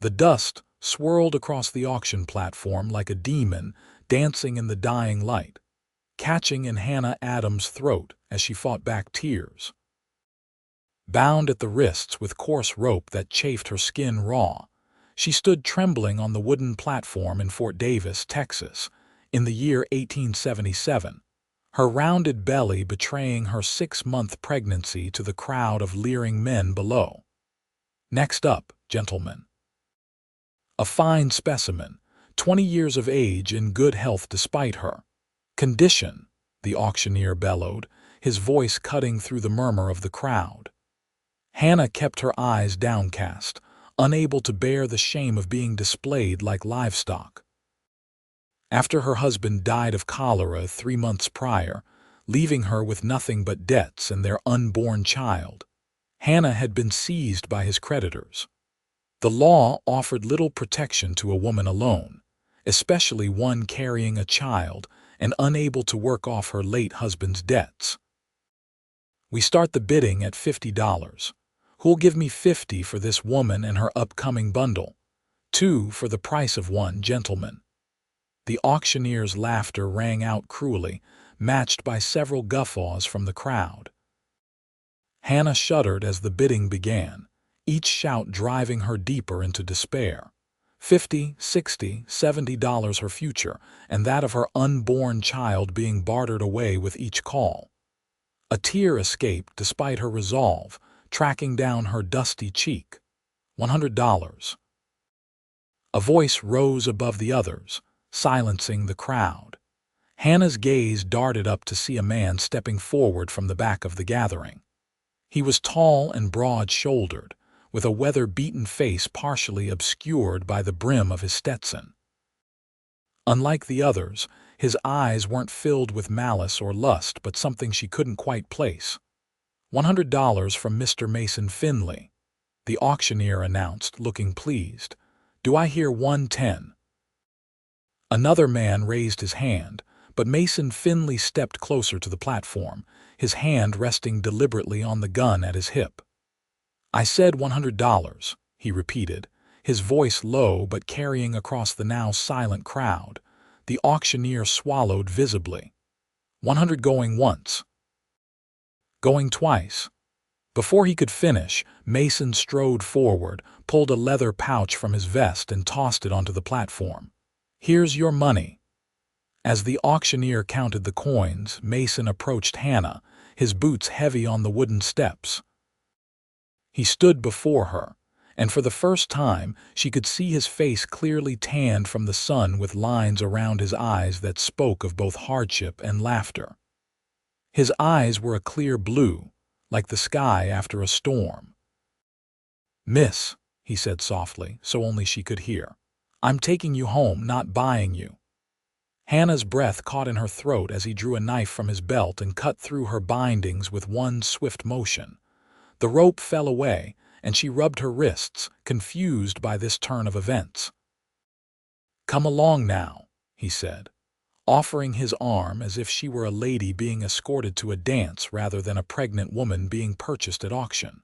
The dust swirled across the auction platform like a demon dancing in the dying light, catching in Hannah Adams' throat as she fought back tears. Bound at the wrists with coarse rope that chafed her skin raw, she stood trembling on the wooden platform in Fort Davis, Texas, in the year 1877, her rounded belly betraying her 6-month pregnancy to the crowd of leering men below. Next up, gentlemen. A fine specimen, 20 years of age in good health despite her condition, the auctioneer bellowed, his voice cutting through the murmur of the crowd. Hannah kept her eyes downcast, unable to bear the shame of being displayed like livestock. After her husband died of cholera 3 months prior, leaving her with nothing but debts and their unborn child, Hannah had been seized by his creditors. The law offered little protection to a woman alone, especially one carrying a child and unable to work off her late husband's debts. We start the bidding at $50. Who'll give me $50 for this woman and her upcoming bundle? $2 for the price of one, gentlemen. The auctioneer's laughter rang out cruelly, matched by several guffaws from the crowd. Hannah shuddered as the bidding began, each shout driving her deeper into despair. $50, $60, $70 her future, and that of her unborn child being bartered away with each call. A tear escaped despite her resolve, tracking down her dusty cheek. $100. A voice rose above the others, silencing the crowd. Hannah's gaze darted up to see a man stepping forward from the back of the gathering. He was tall and broad-shouldered, with a weather-beaten face partially obscured by the brim of his Stetson. Unlike the others, his eyes weren't filled with malice or lust but something she couldn't quite place. $100 from Mr. Mason Finley, the auctioneer announced, looking pleased. Do I hear 110? Another man raised his hand, but Mason Finley stepped closer to the platform, his hand resting deliberately on the gun at his hip. I said $100, he repeated, his voice low but carrying across the now silent crowd. The auctioneer swallowed visibly. 100 going once. Going twice. Before he could finish, Mason strode forward, pulled a leather pouch from his vest and tossed it onto the platform. Here's your money. As the auctioneer counted the coins, Mason approached Hannah, his boots heavy on the wooden steps. He stood before her, and for the first time she could see his face clearly tanned from the sun with lines around his eyes that spoke of both hardship and laughter. His eyes were a clear blue, like the sky after a storm. Miss, he said softly, so only she could hear, I'm taking you home, not buying you. Hannah's breath caught in her throat as he drew a knife from his belt and cut through her bindings with one swift motion. The rope fell away, and she rubbed her wrists, confused by this turn of events. Come along now, he said, offering his arm as if she were a lady being escorted to a dance rather than a pregnant woman being purchased at auction.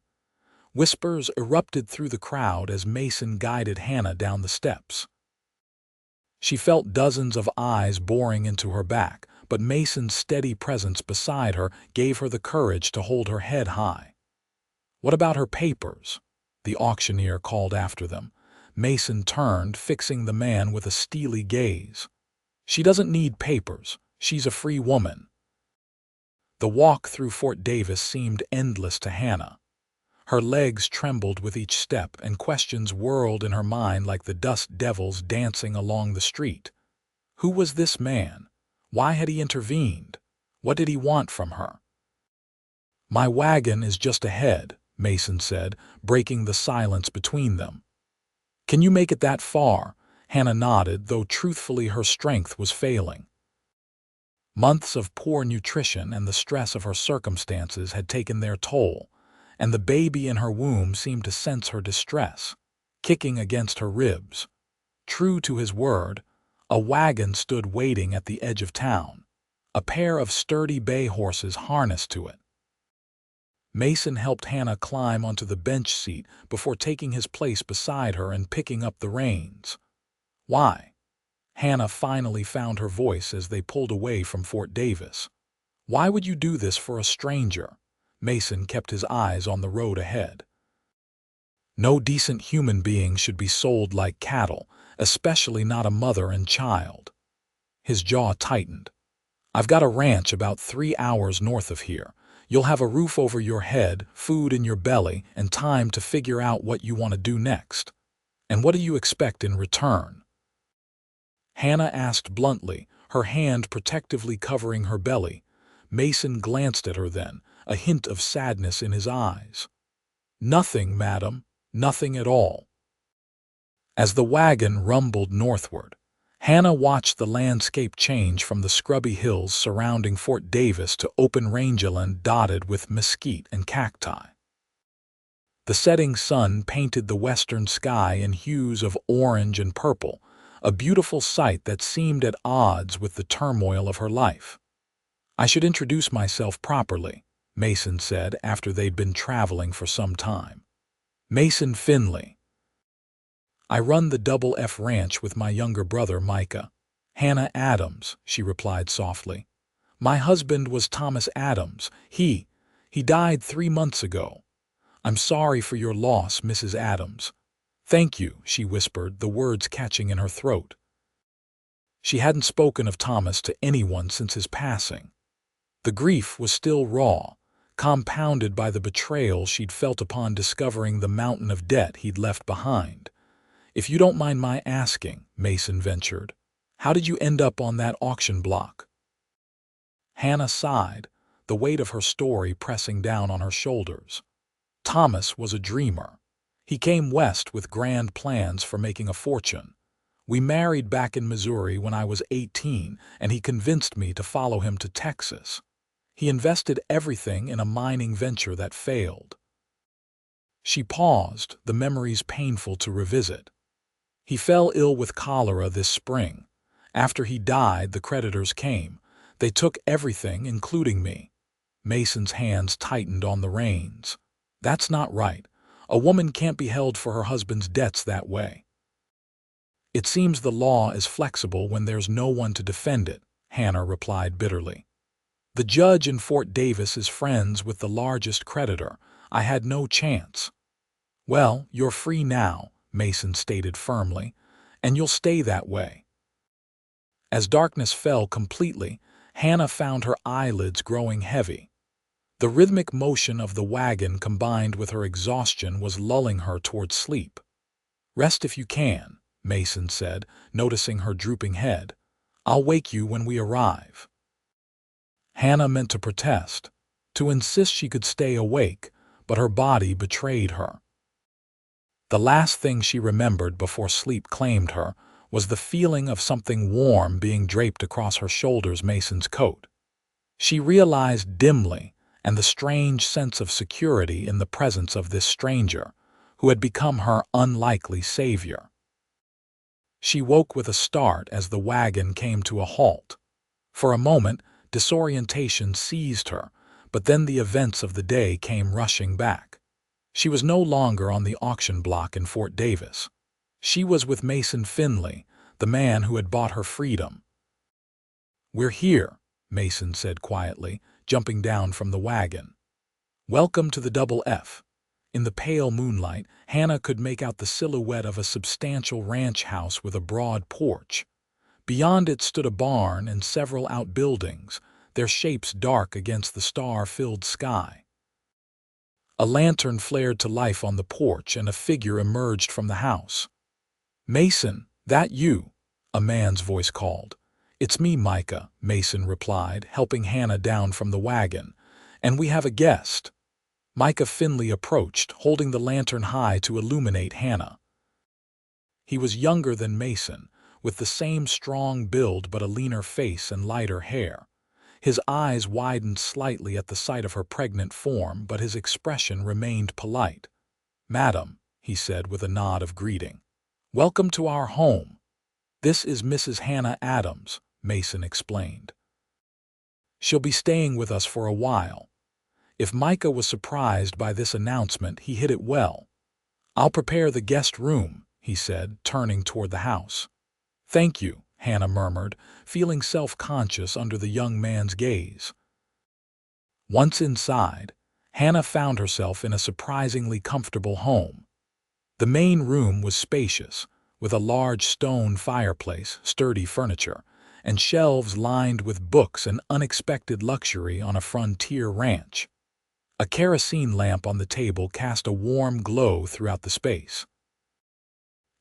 Whispers erupted through the crowd as Mason guided Hannah down the steps. She felt dozens of eyes boring into her back, but Mason's steady presence beside her gave her the courage to hold her head high. What about her papers? The auctioneer called after them. Mason turned, fixing the man with a steely gaze. She doesn't need papers. She's a free woman. The walk through Fort Davis seemed endless to Hannah. Her legs trembled with each step, and questions whirled in her mind like the dust devils dancing along the street. Who was this man? Why had he intervened? What did he want from her? My wagon is just ahead, Mason said, breaking the silence between them. Can you make it that far? Hannah nodded, though truthfully her strength was failing. Months of poor nutrition and the stress of her circumstances had taken their toll, and the baby in her womb seemed to sense her distress, kicking against her ribs. True to his word, a wagon stood waiting at the edge of town, a pair of sturdy bay horses harnessed to it. Mason helped Hannah climb onto the bench seat before taking his place beside her and picking up the reins. "Why?" Hannah finally found her voice as they pulled away from Fort Davis. "Why would you do this for a stranger?" Mason kept his eyes on the road ahead. "No decent human being should be sold like cattle, especially not a mother and child." His jaw tightened. "I've got a ranch about 3 hours north of here. You'll have a roof over your head, food in your belly, and time to figure out what you want to do next. And what do you expect in return?" Hannah asked bluntly, her hand protectively covering her belly. Mason glanced at her then, a hint of sadness in his eyes. "Nothing, madam, nothing at all." As the wagon rumbled northward, Hannah watched the landscape change from the scrubby hills surrounding Fort Davis to open rangeland dotted with mesquite and cacti. The setting sun painted the western sky in hues of orange and purple, a beautiful sight that seemed at odds with the turmoil of her life. "I should introduce myself properly," Mason said after they'd been traveling for some time. "Mason Finley. I run the Double F Ranch with my younger brother, Micah." "Hannah Adams," she replied softly. "My husband was Thomas Adams. He died 3 months ago. I'm sorry for your loss, Mrs. Adams." "Thank you," she whispered, the words catching in her throat. She hadn't spoken of Thomas to anyone since his passing. The grief was still raw, compounded by the betrayal she'd felt upon discovering the mountain of debt he'd left behind. "If you don't mind my asking," Mason ventured, "how did you end up on that auction block?" Hannah sighed, the weight of her story pressing down on her shoulders. "Thomas was a dreamer. He came west with grand plans for making a fortune. We married back in Missouri when I was 18, and he convinced me to follow him to Texas. He invested everything in a mining venture that failed." She paused, the memories painful to revisit. "He fell ill with cholera this spring. After he died, the creditors came. They took everything, including me." Mason's hands tightened on the reins. "That's not right. A woman can't be held for her husband's debts that way." "It seems the law is flexible when there's no one to defend it," Hannah replied bitterly. "The judge in Fort Davis is friends with the largest creditor. I had no chance." "Well, you're free now," Mason stated firmly, "and you'll stay that way." As darkness fell completely, Hannah found her eyelids growing heavy. The rhythmic motion of the wagon combined with her exhaustion was lulling her toward sleep. "Rest if you can," Mason said, noticing her drooping head. "I'll wake you when we arrive." Hannah meant to protest, to insist she could stay awake, but her body betrayed her. The last thing she remembered before sleep claimed her was the feeling of something warm being draped across her shoulders Mason's coat. She realized dimly, and the strange sense of security in the presence of this stranger, who had become her unlikely savior. She woke with a start as the wagon came to a halt. For a moment, disorientation seized her, but then the events of the day came rushing back. She was no longer on the auction block in Fort Davis. She was with Mason Finley, the man who had bought her freedom. "We're here," Mason said quietly, jumping down from the wagon. "Welcome to the Double F." In the pale moonlight, Hannah could make out the silhouette of a substantial ranch house with a broad porch. Beyond it stood a barn and several outbuildings, their shapes dark against the star-filled sky. A lantern flared to life on the porch and a figure emerged from the house. "Mason, that you?" a man's voice called. "It's me, Micah," Mason replied, helping Hannah down from the wagon. "And we have a guest." Micah Finley approached, holding the lantern high to illuminate Hannah. He was younger than Mason, with the same strong build but a leaner face and lighter hair. His eyes widened slightly at the sight of her pregnant form, but his expression remained polite. "Madam," he said with a nod of greeting, "welcome to our home. This is Mrs. Hannah Adams," Mason explained. "She'll be staying with us for a while. If Micah was surprised by this announcement, he hid it well. "I'll prepare the guest room," he said, turning toward the house. "Thank you," Hannah murmured, feeling self-conscious under the young man's gaze. Once inside, Hannah found herself in a surprisingly comfortable home. The main room was spacious, with a large stone fireplace, sturdy furniture, and shelves lined with books and unexpected luxury on a frontier ranch. A kerosene lamp on the table cast a warm glow throughout the space.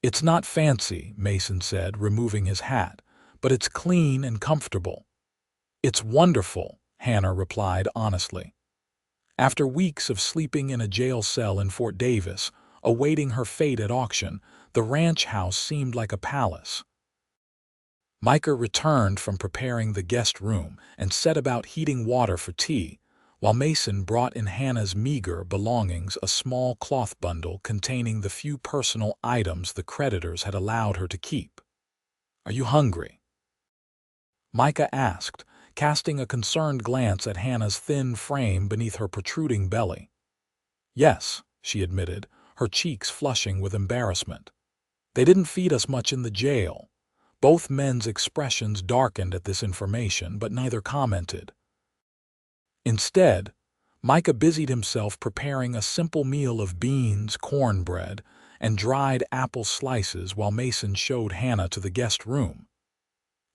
"It's not fancy," Mason said, removing his hat, "but it's clean and comfortable." "It's wonderful," Hannah replied honestly. After weeks of sleeping in a jail cell in Fort Davis, awaiting her fate at auction, the ranch house seemed like a palace. Micah returned from preparing the guest room and set about heating water for tea, while Mason brought in Hannah's meager belongings, a small cloth bundle containing the few personal items the creditors had allowed her to keep. "Are you hungry?" Micah asked, casting a concerned glance at Hannah's thin frame beneath her protruding belly. "Yes," she admitted, her cheeks flushing with embarrassment. "They didn't feed us much in the jail." Both men's expressions darkened at this information, but neither commented. Instead, Micah busied himself preparing a simple meal of beans, cornbread, and dried apple slices while Mason showed Hannah to the guest room.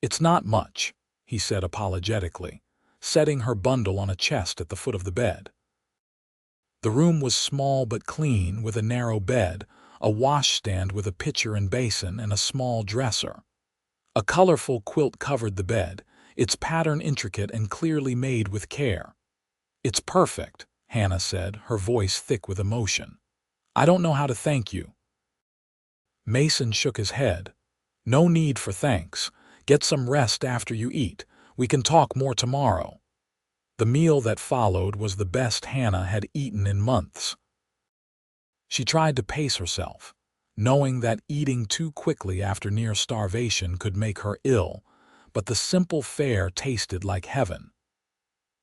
"It's not much," he said apologetically, setting her bundle on a chest at the foot of the bed. The room was small but clean, with a narrow bed, a washstand with a pitcher and basin, and a small dresser. A colorful quilt covered the bed, its pattern intricate and clearly made with care. "It's perfect," Hannah said, her voice thick with emotion. "I don't know how to thank you." Mason shook his head. "No need for thanks. Get some rest after you eat. We can talk more tomorrow." The meal that followed was the best Hannah had eaten in months. She tried to pace herself, knowing that eating too quickly after near starvation could make her ill, but the simple fare tasted like heaven.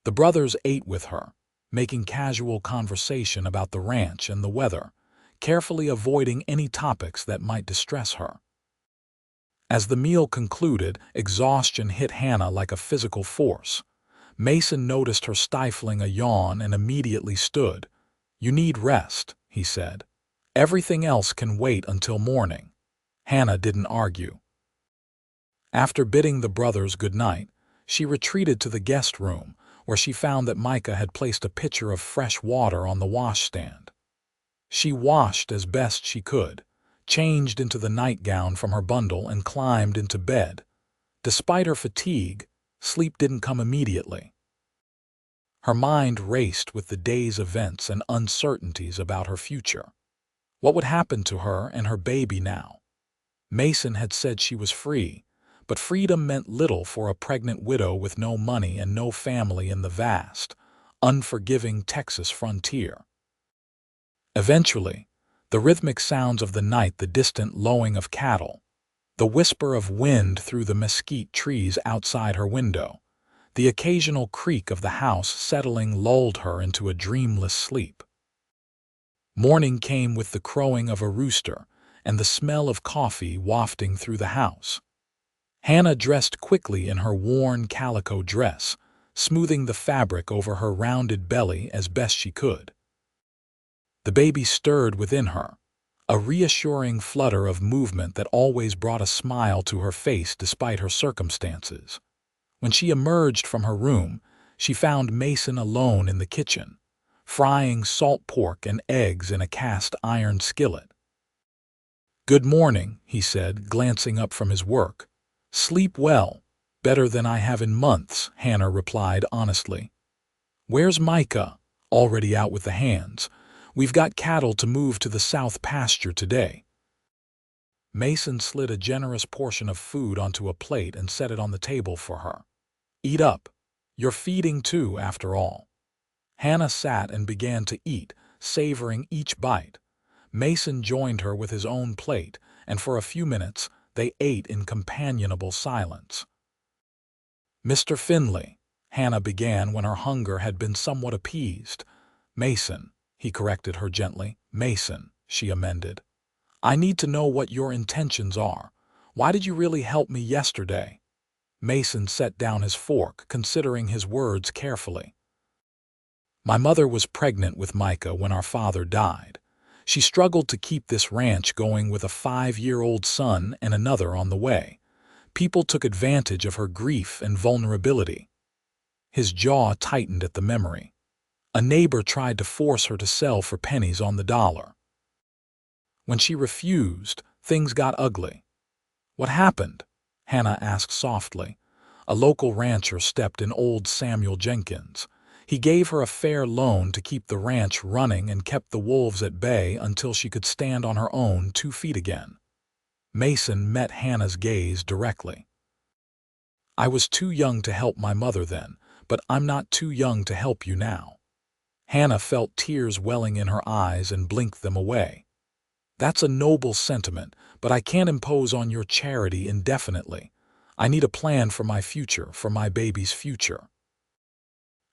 The brothers ate with her, making casual conversation about the ranch and the weather, carefully avoiding any topics that might distress her. As the meal concluded, exhaustion hit Hannah like a physical force. Mason noticed her stifling a yawn and immediately stood. "You need rest," he said. "Everything else can wait until morning." Hannah didn't argue. After bidding the brothers good night, she retreated to the guest room, where she found that Micah had placed a pitcher of fresh water on the washstand. She washed as best she could, changed into the nightgown from her bundle, and climbed into bed. Despite her fatigue, sleep didn't come immediately. Her mind raced with the day's events and uncertainties about her future. What would happen to her and her baby now? Mason had said she was free, but freedom meant little for a pregnant widow with no money and no family in the vast, unforgiving Texas frontier. Eventually, the rhythmic sounds of the night, the distant lowing of cattle, the whisper of wind through the mesquite trees outside her window, the occasional creak of the house settling lulled her into a dreamless sleep. Morning came with the crowing of a rooster and the smell of coffee wafting through the house. Hannah dressed quickly in her worn calico dress, smoothing the fabric over her rounded belly as best she could. The baby stirred within her, a reassuring flutter of movement that always brought a smile to her face despite her circumstances. When she emerged from her room, she found Mason alone in the kitchen, frying salt pork and eggs in a cast-iron skillet. "Good morning," he said, glancing up from his work. "Sleep well." "Better than I have in months," Hannah replied honestly. "Where's Micah?" "Already out with the hands. We've got cattle to move to the south pasture today." Mason slid a generous portion of food onto a plate and set it on the table for her. "Eat up. You're feeding too, after all." Hannah sat and began to eat, savoring each bite. Mason joined her with his own plate, and for a few minutes they ate in companionable silence. "Mr. Finley," Hannah began when her hunger had been somewhat appeased. Mason, he corrected her gently. Mason, she amended. I need to know what your intentions are. Why did you really help me yesterday? Mason set down his fork, considering his words carefully. My mother was pregnant with Micah when our father died. She struggled to keep this ranch going with a 5-year-old son and another on the way. People took advantage of her grief and vulnerability. His jaw tightened at the memory. A neighbor tried to force her to sell for pennies on the dollar. When she refused, things got ugly. What happened? Hannah asked softly. A local rancher stepped in, old Samuel Jenkins. He gave her a fair loan to keep the ranch running and kept the wolves at bay until she could stand on her own 2 feet again. Mason met Hannah's gaze directly. I was too young to help my mother then, but I'm not too young to help you now. Hannah felt tears welling in her eyes and blinked them away. That's a noble sentiment, but I can't impose on your charity indefinitely. I need a plan for my future, for my baby's future.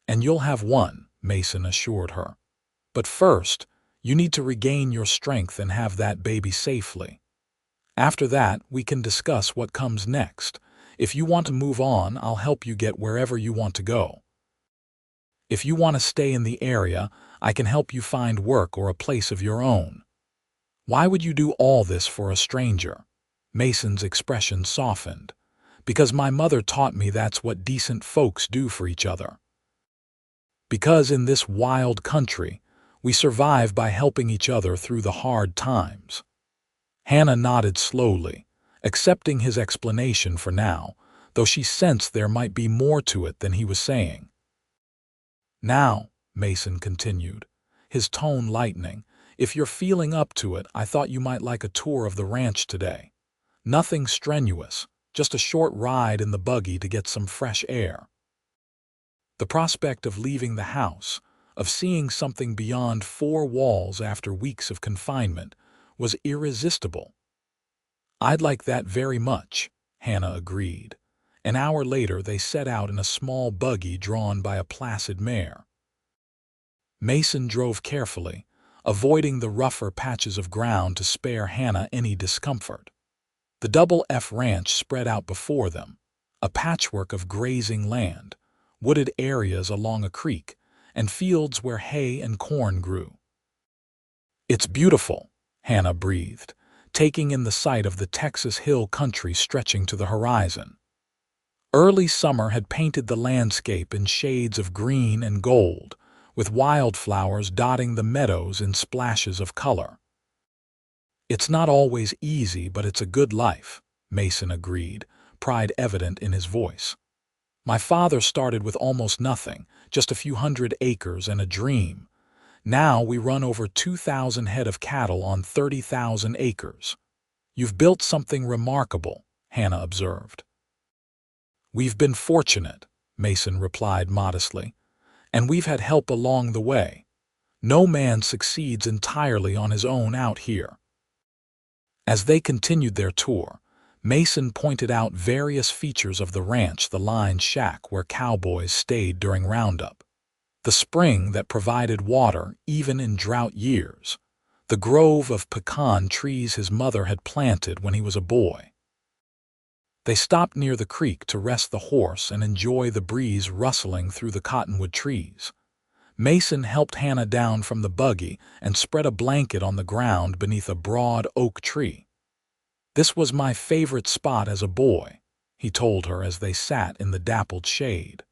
And you'll have one, Mason assured her. But first, you need to regain your strength and have that baby safely. After that, we can discuss what comes next. If you want to move on, I'll help you get wherever you want to go. If you want to stay in the area, I can help you find work or a place of your own. Why would you do all this for a stranger? Mason's expression softened. Because my mother taught me that's what decent folks do for each other. Because in this wild country, we survive by helping each other through the hard times. Hannah nodded slowly, accepting his explanation for now, though she sensed there might be more to it than he was saying. Now, Mason continued, his tone lightening, if you're feeling up to it, I thought you might like a tour of the ranch today. Nothing strenuous, just a short ride in the buggy to get some fresh air. The prospect of leaving the house, of seeing something beyond 4 walls after weeks of confinement, was irresistible. I'd like that very much, Hannah agreed. An hour later they set out in a small buggy drawn by a placid mare. Mason drove carefully, avoiding the rougher patches of ground to spare Hannah any discomfort. The Double F Ranch spread out before them, a patchwork of grazing land, wooded areas along a creek, and fields where hay and corn grew. It's beautiful, Hannah breathed, taking in the sight of the Texas hill country stretching to the horizon. Early summer had painted the landscape in shades of green and gold, with wildflowers dotting the meadows in splashes of color. It's not always easy, but it's a good life, Mason agreed, pride evident in his voice. My father started with almost nothing, just a few hundred acres and a dream. Now we run over 2,000 head of cattle on 30,000 acres. You've built something remarkable, Hannah observed. We've been fortunate, Mason replied modestly, and we've had help along the way. No man succeeds entirely on his own out here. As they continued their tour, Mason pointed out various features of the ranch, the line shack where cowboys stayed during roundup, the spring that provided water even in drought years, the grove of pecan trees his mother had planted when he was a boy. They stopped near the creek to rest the horse and enjoy the breeze rustling through the cottonwood trees. Mason helped Hannah down from the buggy and spread a blanket on the ground beneath a broad oak tree. This was my favorite spot as a boy, he told her as they sat in the dappled shade.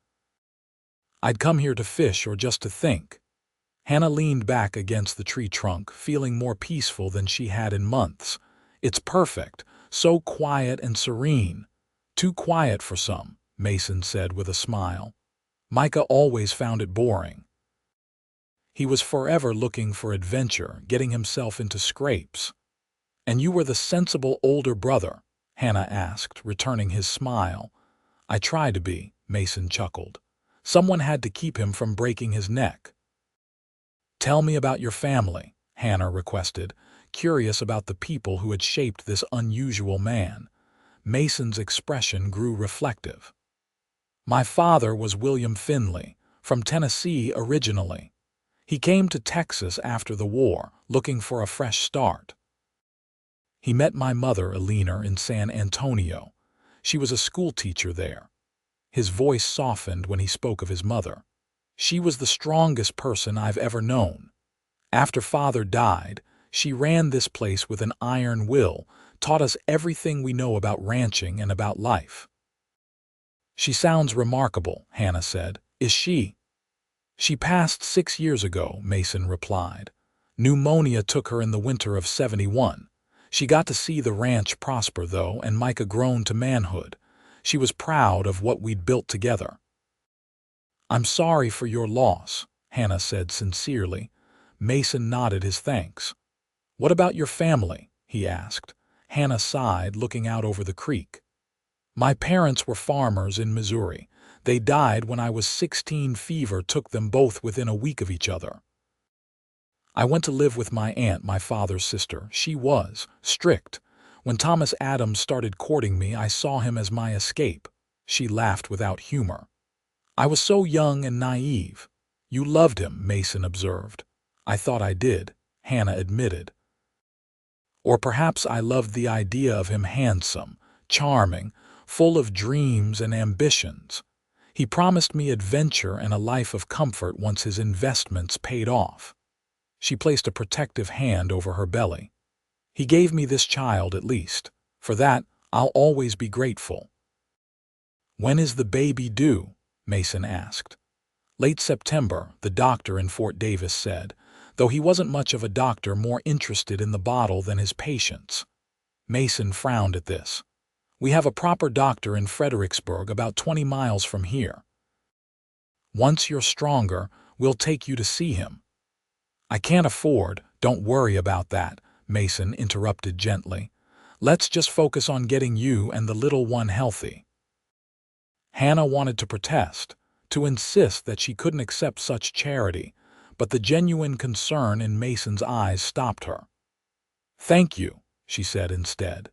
I'd come here to fish or just to think. Hannah leaned back against the tree trunk, feeling more peaceful than she had in months. It's perfect, so quiet and serene. Too quiet for some, Mason said with a smile. Micah always found it boring. He was forever looking for adventure, getting himself into scrapes. And you were the sensible older brother? Hannah asked, returning his smile. I try to be, Mason chuckled. Someone had to keep him from breaking his neck. Tell me about your family, Hannah requested, curious about the people who had shaped this unusual man. Mason's expression grew reflective. My father was William Finley, from Tennessee originally. He came to Texas after the war, looking for a fresh start. He met my mother, Elena, in San Antonio. She was a schoolteacher there. His voice softened when he spoke of his mother. She was the strongest person I've ever known. After Father died, she ran this place with an iron will, taught us everything we know about ranching and about life. She sounds remarkable, Hannah said. Is she? She passed 6 years ago, Mason replied. Pneumonia took her in the winter of '71. She got to see the ranch prosper, though, and Micah grown to manhood. She was proud of what we'd built together. I'm sorry for your loss, Hannah said sincerely. Mason nodded his thanks. What about your family? He asked. Hannah sighed, looking out over the creek. My parents were farmers in Missouri. They died when I was 16. Fever took them both within a week of each other. I went to live with my aunt, my father's sister. She was strict. When Thomas Adams started courting me, I saw him as my escape. She laughed without humor. I was so young and naive. You loved him, Mason observed. I thought I did, Hannah admitted. Or perhaps I loved the idea of him handsome, charming, full of dreams and ambitions. He promised me adventure and a life of comfort once his investments paid off. She placed a protective hand over her belly. He gave me this child at least. For that, I'll always be grateful. When is the baby due? Mason asked. Late September, the doctor in Fort Davis said, though he wasn't much of a doctor, more interested in the bottle than his patients. Mason frowned at this. We have a proper doctor in Fredericksburg, about 20 miles from here. Once you're stronger, we'll take you to see him. I can't afford, don't worry about that, Mason interrupted gently. Let's just focus on getting you and the little one healthy. Hannah wanted to protest, to insist that she couldn't accept such charity, but the genuine concern in Mason's eyes stopped her. Thank you, she said instead.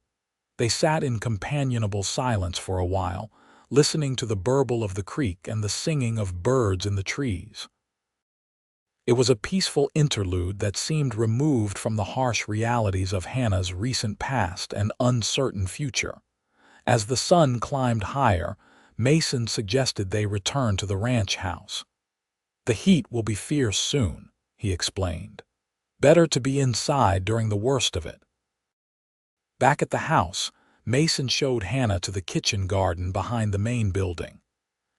They sat in companionable silence for a while, listening to the burble of the creek and the singing of birds in the trees. It was a peaceful interlude that seemed removed from the harsh realities of Hannah's recent past and uncertain future. As the sun climbed higher, Mason suggested they return to the ranch house. The heat will be fierce soon, he explained. Better to be inside during the worst of it. Back at the house, Mason showed Hannah to the kitchen garden behind the main building.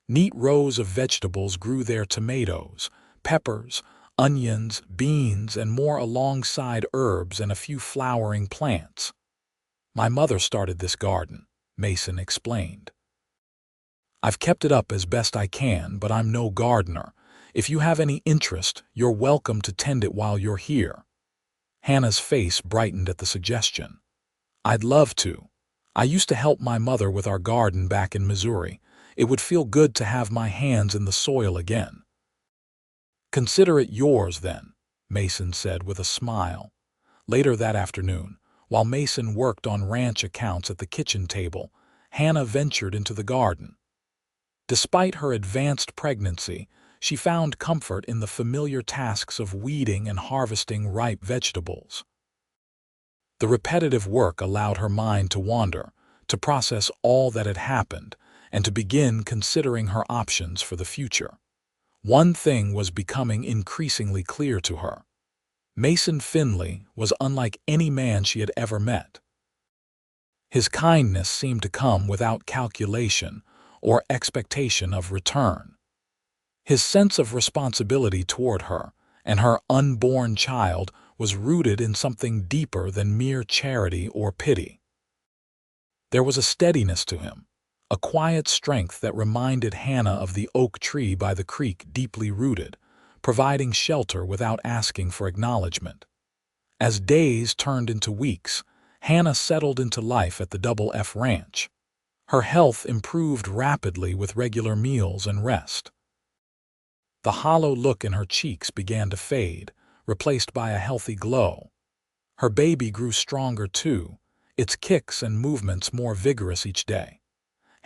Neat rows of vegetables grew there: tomatoes, peppers, onions, beans, and more alongside herbs and a few flowering plants. My mother started this garden, Mason explained. I've kept it up as best I can, but I'm no gardener. If you have any interest, you're welcome to tend it while you're here. Hannah's face brightened at the suggestion. I'd love to. I used to help my mother with our garden back in Missouri. It would feel good to have my hands in the soil again. Consider it yours, then, Mason said with a smile. Later that afternoon, while Mason worked on ranch accounts at the kitchen table, Hannah ventured into the garden. Despite her advanced pregnancy, she found comfort in the familiar tasks of weeding and harvesting ripe vegetables. The repetitive work allowed her mind to wander, to process all that had happened, and to begin considering her options for the future. One thing was becoming increasingly clear to her. Mason Finley was unlike any man she had ever met. His kindness seemed to come without calculation or expectation of return. His sense of responsibility toward her and her unborn child was rooted in something deeper than mere charity or pity. There was a steadiness to him, a quiet strength that reminded Hannah of the oak tree by the creek, deeply rooted, providing shelter without asking for acknowledgement. As days turned into weeks, Hannah settled into life at the Double F Ranch. Her health improved rapidly with regular meals and rest. The hollow look in her cheeks began to fade, replaced by a healthy glow. Her baby grew stronger too, its kicks and movements more vigorous each day.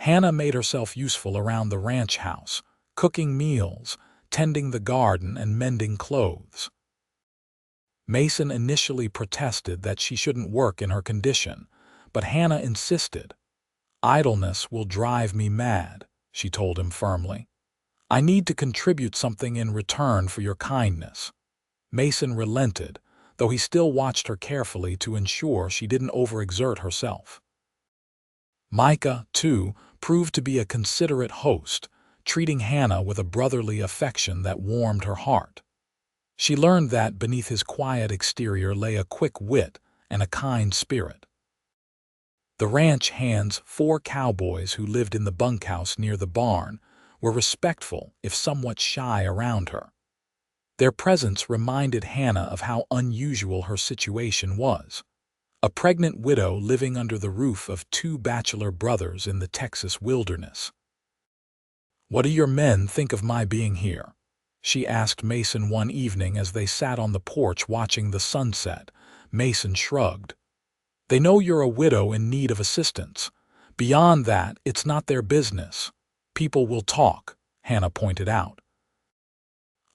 Hannah made herself useful around the ranch house, cooking meals, tending the garden, and mending clothes. Mason initially protested that she shouldn't work in her condition, but Hannah insisted. "Idleness will drive me mad," she told him firmly. "I need to contribute something in return for your kindness." Mason relented, though he still watched her carefully to ensure she didn't overexert herself. Micah, too, proved to be a considerate host, treating Hannah with a brotherly affection that warmed her heart. She learned that beneath his quiet exterior lay a quick wit and a kind spirit. The ranch hands, 4 cowboys who lived in the bunkhouse near the barn, were respectful if somewhat shy around her. Their presence reminded Hannah of how unusual her situation was. A pregnant widow living under the roof of 2 bachelor brothers in the Texas wilderness. "What do your men think of my being here?" she asked Mason one evening as they sat on the porch watching the sunset. Mason shrugged. "They know you're a widow in need of assistance. Beyond that, it's not their business. People will talk," Hannah pointed out.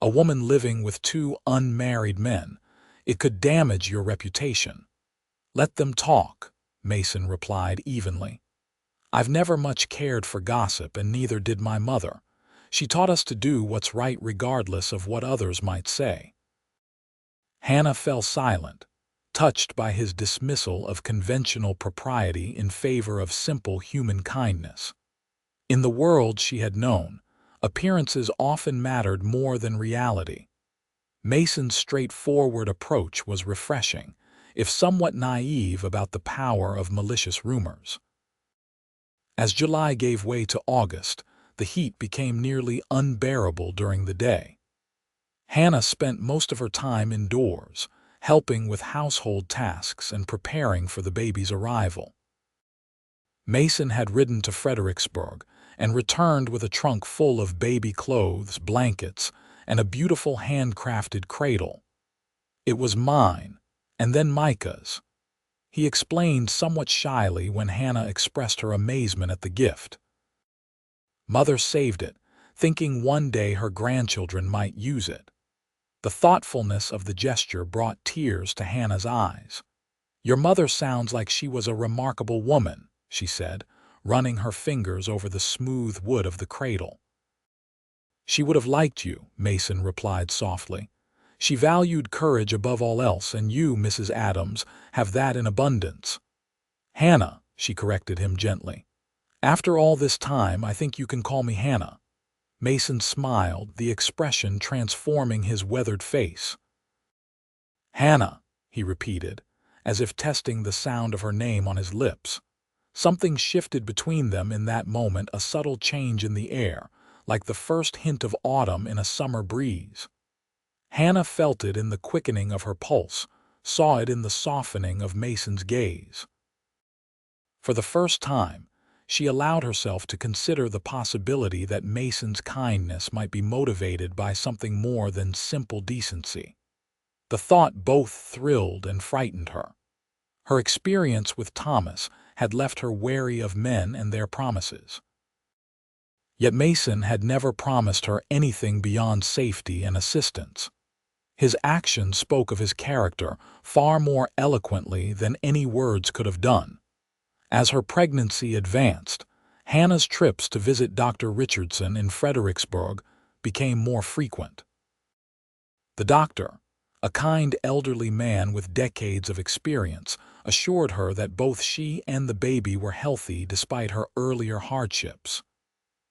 "A woman living with 2 unmarried men. It could damage your reputation." "Let them talk," Mason replied evenly. "I've never much cared for gossip, and neither did my mother. She taught us to do what's right regardless of what others might say." Hannah fell silent, touched by his dismissal of conventional propriety in favor of simple human kindness. In the world she had known, appearances often mattered more than reality. Mason's straightforward approach was refreshing, if somewhat naive about the power of malicious rumors. As July gave way to August, the heat became nearly unbearable during the day. Hannah spent most of her time indoors, helping with household tasks and preparing for the baby's arrival. Mason had ridden to Fredericksburg and returned with a trunk full of baby clothes, blankets, and a beautiful handcrafted cradle. "It was mine, and then Micah's," he explained somewhat shyly when Hannah expressed her amazement at the gift. "Mother saved it, thinking one day her grandchildren might use it." The thoughtfulness of the gesture brought tears to Hannah's eyes. "Your mother sounds like she was a remarkable woman," she said, running her fingers over the smooth wood of the cradle. "She would have liked you," Mason replied softly. "She valued courage above all else, and you, Mrs. Adams, have that in abundance." "Hannah," she corrected him gently. "After all this time, I think you can call me Hannah." Mason smiled, the expression transforming his weathered face. "Hannah," he repeated, as if testing the sound of her name on his lips. Something shifted between them in that moment, a subtle change in the air, like the first hint of autumn in a summer breeze. Hannah felt it in the quickening of her pulse, saw it in the softening of Mason's gaze. For the first time, she allowed herself to consider the possibility that Mason's kindness might be motivated by something more than simple decency. The thought both thrilled and frightened her. Her experience with Thomas had left her wary of men and their promises. Yet Mason had never promised her anything beyond safety and assistance. His actions spoke of his character far more eloquently than any words could have done. As her pregnancy advanced, Hannah's trips to visit Dr. Richardson in Fredericksburg became more frequent. The doctor, a kind elderly man with decades of experience, assured her that both she and the baby were healthy despite her earlier hardships.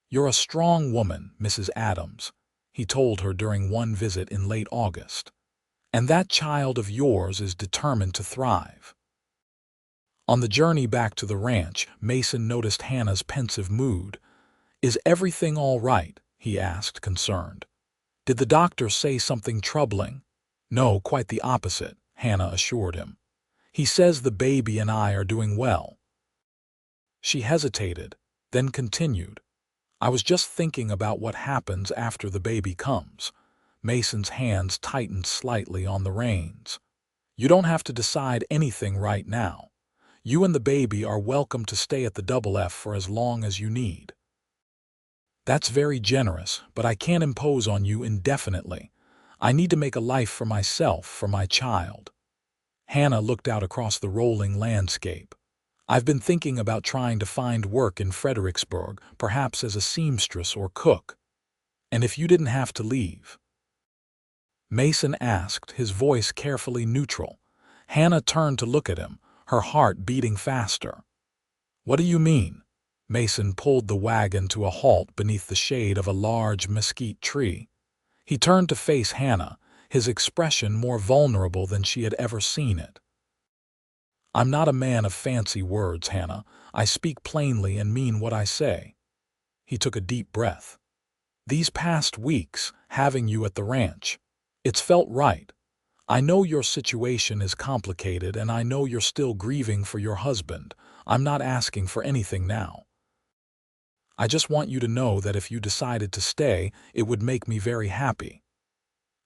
"You're a strong woman, Mrs. Adams," he told her during one visit in late August. "And that child of yours is determined to thrive." On the journey back to the ranch, Mason noticed Hannah's pensive mood. "Is everything all right?" he asked, concerned. "Did the doctor say something troubling?" "No, quite the opposite," Hannah assured him. "He says the baby and I are doing well." She hesitated, then continued. "I was just thinking about what happens after the baby comes." Mason's hands tightened slightly on the reins. "You don't have to decide anything right now. You and the baby are welcome to stay at the Double F for as long as you need. That's very generous, but I can't impose on you indefinitely. I need to make a life for myself, for my child. Hannah looked out across the rolling landscape. I've been thinking about trying to find work in Fredericksburg, perhaps as a seamstress or cook. And if you didn't have to leave? Mason asked, his voice carefully neutral. Hannah turned to look at him, her heart beating faster. What do you mean? Mason pulled the wagon to a halt beneath the shade of a large mesquite tree. He turned to face Hannah, his expression more vulnerable than she had ever seen it. I'm not a man of fancy words, Hannah. I speak plainly and mean what I say. He took a deep breath. These past weeks, having you at the ranch, it's felt right. I know your situation is complicated and I know you're still grieving for your husband. I'm not asking for anything now. I just want you to know that if you decided to stay, it would make me very happy.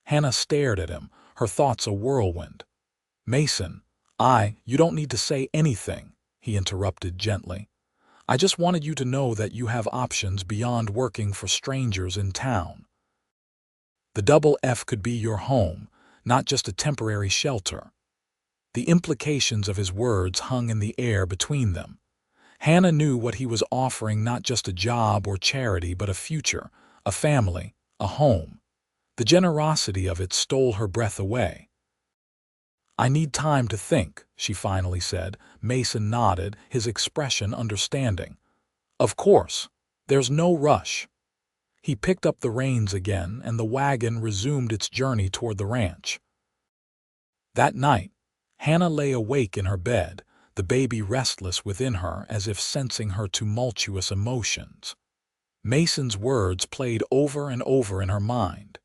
Hannah stared at him, her thoughts a whirlwind. Mason, you don't need to say anything, he interrupted gently. I just wanted you to know that you have options beyond working for strangers in town. The Double F could be your home, not just a temporary shelter. The implications of his words hung in the air between them. Hannah knew what he was offering, not just a job or charity, but a future, a family, a home. The generosity of it stole her breath away. I need time to think, she finally said. Mason nodded, his expression understanding. Of course, there's no rush. He picked up the reins again, and the wagon resumed its journey toward the ranch. That night, Hannah lay awake in her bed, the baby restless within her as if sensing her tumultuous emotions. Mason's words played over and over in her mind.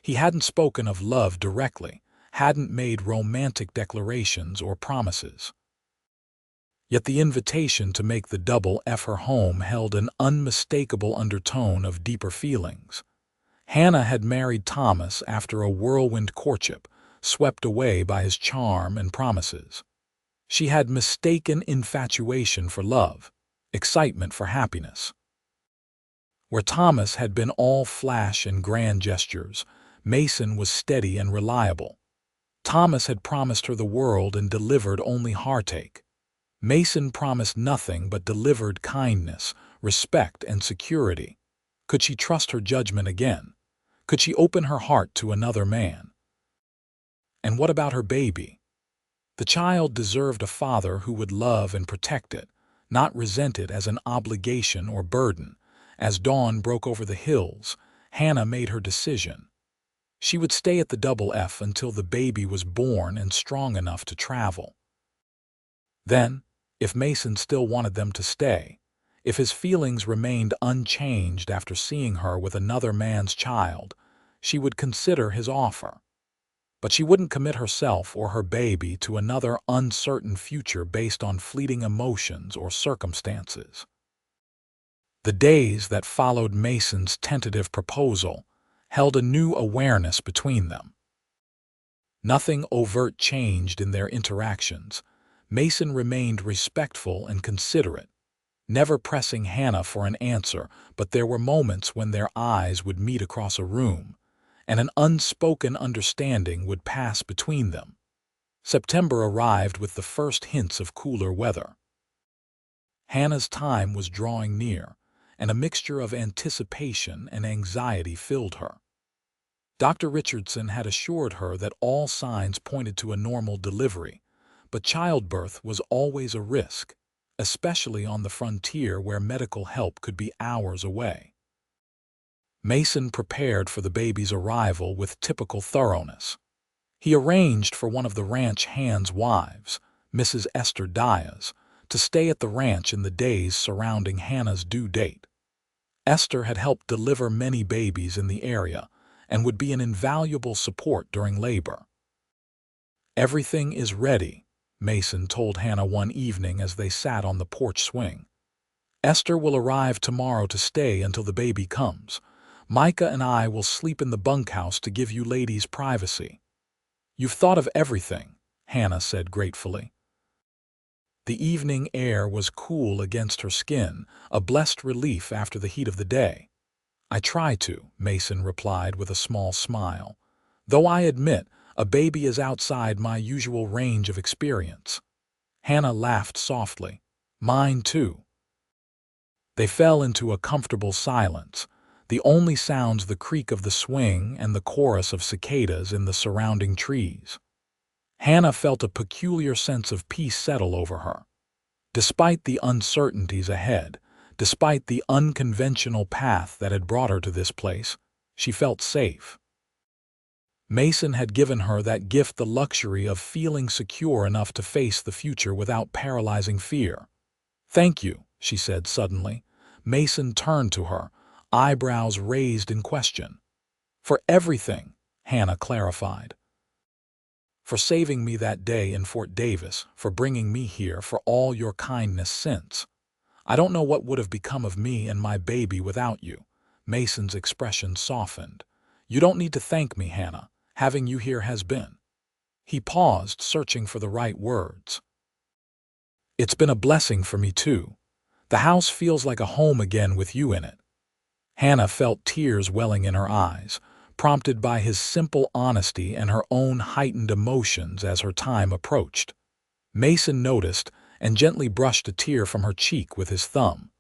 He hadn't spoken of love directly, hadn't made romantic declarations or promises. Yet the invitation to make the Double F her home held an unmistakable undertone of deeper feelings. Hannah had married Thomas after a whirlwind courtship, swept away by his charm and promises. She had mistaken infatuation for love, excitement for happiness. Where Thomas had been all flash and grand gestures, Mason was steady and reliable. Thomas had promised her the world and delivered only heartache. Mason promised nothing but delivered kindness, respect, and security. Could she trust her judgment again? Could she open her heart to another man? And what about her baby? The child deserved a father who would love and protect it, not resent it as an obligation or burden. As dawn broke over the hills, Hannah made her decision. She would stay at the Double F until the baby was born and strong enough to travel. Then, if Mason still wanted them to stay, if his feelings remained unchanged after seeing her with another man's child, she would consider his offer. But she wouldn't commit herself or her baby to another uncertain future based on fleeting emotions or circumstances. The days that followed Mason's tentative proposal held a new awareness between them. Nothing overt changed in their interactions. Mason remained respectful and considerate, never pressing Hannah for an answer, but there were moments when their eyes would meet across a room, and an unspoken understanding would pass between them. September arrived with the first hints of cooler weather. Hannah's time was drawing near, and a mixture of anticipation and anxiety filled her. Dr. Richardson had assured her that all signs pointed to a normal delivery, but childbirth was always a risk, especially on the frontier where medical help could be hours away. Mason prepared for the baby's arrival with typical thoroughness. He arranged for one of the ranch hand's wives, Mrs. Esther Diaz, to stay at the ranch in the days surrounding Hannah's due date. Esther had helped deliver many babies in the area and would be an invaluable support during labor. "Everything is ready," Mason told Hannah one evening as they sat on the porch swing. "Esther will arrive tomorrow to stay until the baby comes. Micah and I will sleep in the bunkhouse to give you ladies privacy." "You've thought of everything," Hannah said gratefully. The evening air was cool against her skin, a blessed relief after the heat of the day. "I try to," Mason replied with a small smile. "Though I admit, a baby is outside my usual range of experience." Hannah laughed softly. "Mine too." They fell into a comfortable silence, the only sounds the creak of the swing and the chorus of cicadas in the surrounding trees. Hannah felt a peculiar sense of peace settle over her. Despite the uncertainties ahead, despite the unconventional path that had brought her to this place, she felt safe. Mason had given her that gift, the luxury of feeling secure enough to face the future without paralyzing fear. "Thank you," she said suddenly. Mason turned to her, eyebrows raised in question. "For everything," Hannah clarified. "For saving me that day in Fort Davis, for bringing me here, for all your kindness since. I don't know what would have become of me and my baby without you." Mason's expression softened. "You don't need to thank me, Hannah. Having you here has been—" He paused, searching for the right words. "It's been a blessing for me, too. The house feels like a home again with you in it." Hannah felt tears welling in her eyes, prompted by his simple honesty and her own heightened emotions as her time approached. Mason noticed and gently brushed a tear from her cheek with his thumb.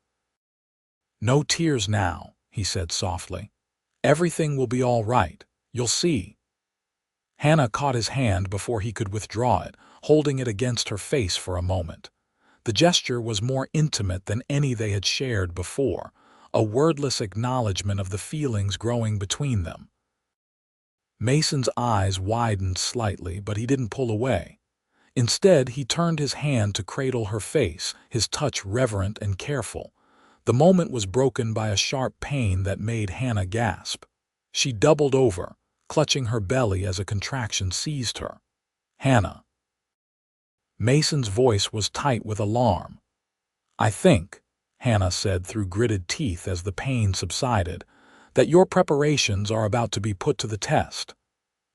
"No tears now," he said softly. "Everything will be all right. You'll see." Hannah caught his hand before he could withdraw it, holding it against her face for a moment. The gesture was more intimate than any they had shared before, a wordless acknowledgement of the feelings growing between them. Mason's eyes widened slightly, but he didn't pull away. Instead, he turned his hand to cradle her face, his touch reverent and careful. The moment was broken by a sharp pain that made Hannah gasp. She doubled over, clutching her belly as a contraction seized her. "Hannah." Mason's voice was tight with alarm. "I think," Hannah said through gritted teeth as the pain subsided, "that your preparations are about to be put to the test."